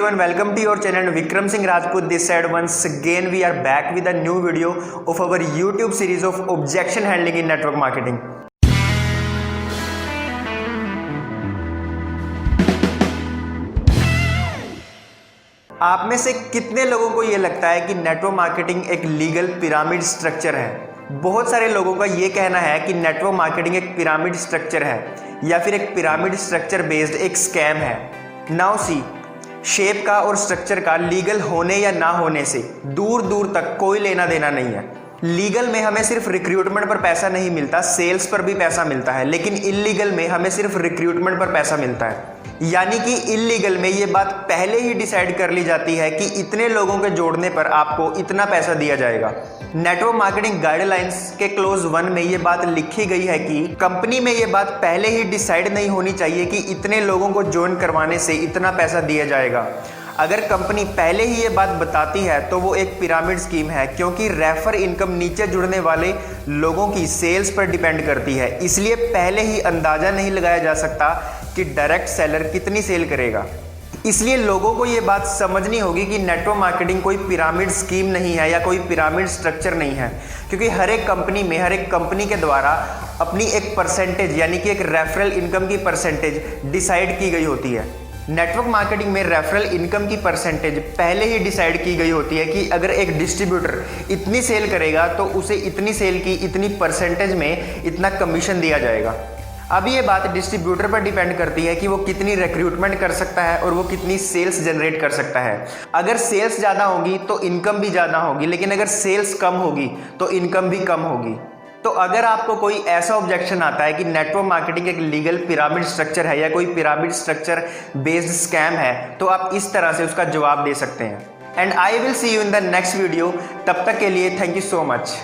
everyone, welcome to your channel Vikram Singh Rajput this side. Once again we are back with a new video of our YouTube series of objection handling in network marketing. आप में से कितने लोगों को ये लगता है कि नेटवर्क मार्केटिंग एक लीगल पिरामिड स्ट्रक्चर है? बहुत सारे लोगों का ये कहना है कि नेटवर्क मार्केटिंग एक पिरामिड स्ट्रक्चर है या फिर एक पिरामिड स्ट्रक्चर बेस्ड एक स्कैम है। नाउ सी, शेप का और स्ट्रक्चर का लीगल होने या ना होने से दूर दूर तक कोई लेना देना नहीं है। लीगल में हमें सिर्फ रिक्रूटमेंट पर पैसा नहीं मिलता, सेल्स पर भी पैसा मिलता है, लेकिन इलीगल में हमें सिर्फ रिक्रूटमेंट पर पैसा मिलता है। यानी कि इलीगल में ये बात पहले ही डिसाइड कर ली जाती है कि इतने लोगों के जोड़ने पर आपको इतना पैसा दिया जाएगा। नेटवर्क मार्केटिंग गाइडलाइंस के क्लोज 1 में ये बात लिखी गई है कि कंपनी में ये बात पहले ही डिसाइड नहीं होनी चाहिए कि इतने लोगों को ज्वाइन करवाने से इतना पैसा दिया जाएगा। अगर कंपनी पहले ही ये बात बताती है तो वो एक पिरामिड स्कीम है, क्योंकि रेफर इनकम नीचे जुड़ने वाले लोगों की सेल्स पर डिपेंड करती है। इसलिए पहले ही अंदाज़ा नहीं लगाया जा सकता कि डायरेक्ट सेलर कितनी सेल करेगा। इसलिए लोगों को ये बात समझनी होगी कि नेटवर्क मार्केटिंग कोई पिरामिड स्कीम नहीं है या कोई पिरामिड स्ट्रक्चर नहीं है, क्योंकि हर एक कंपनी में हर एक कंपनी के द्वारा अपनी एक परसेंटेज यानी कि एक रेफरल इनकम की परसेंटेज डिसाइड की गई होती है। नेटवर्क मार्केटिंग में रेफरल इनकम की परसेंटेज पहले ही डिसाइड की गई होती है कि अगर एक डिस्ट्रीब्यूटर इतनी सेल करेगा तो उसे इतनी सेल की इतनी परसेंटेज में इतना कमीशन दिया जाएगा। अब ये बात डिस्ट्रीब्यूटर पर डिपेंड करती है कि वो कितनी रिक्रूटमेंट कर सकता है और वो कितनी सेल्स जनरेट कर सकता है। अगर सेल्स ज़्यादा होगी तो इनकम भी ज़्यादा होगी, लेकिन अगर सेल्स कम होगी तो इनकम भी कम होगी। तो अगर आपको कोई ऐसा ऑब्जेक्शन आता है कि नेटवर्क मार्केटिंग एक लीगल पिरामिड स्ट्रक्चर है या कोई पिरामिड स्ट्रक्चर बेस्ड स्कैम है, तो आप इस तरह से उसका जवाब दे सकते हैं। And I will see you in the next video. तब तक के लिए थैंक यू सो मच।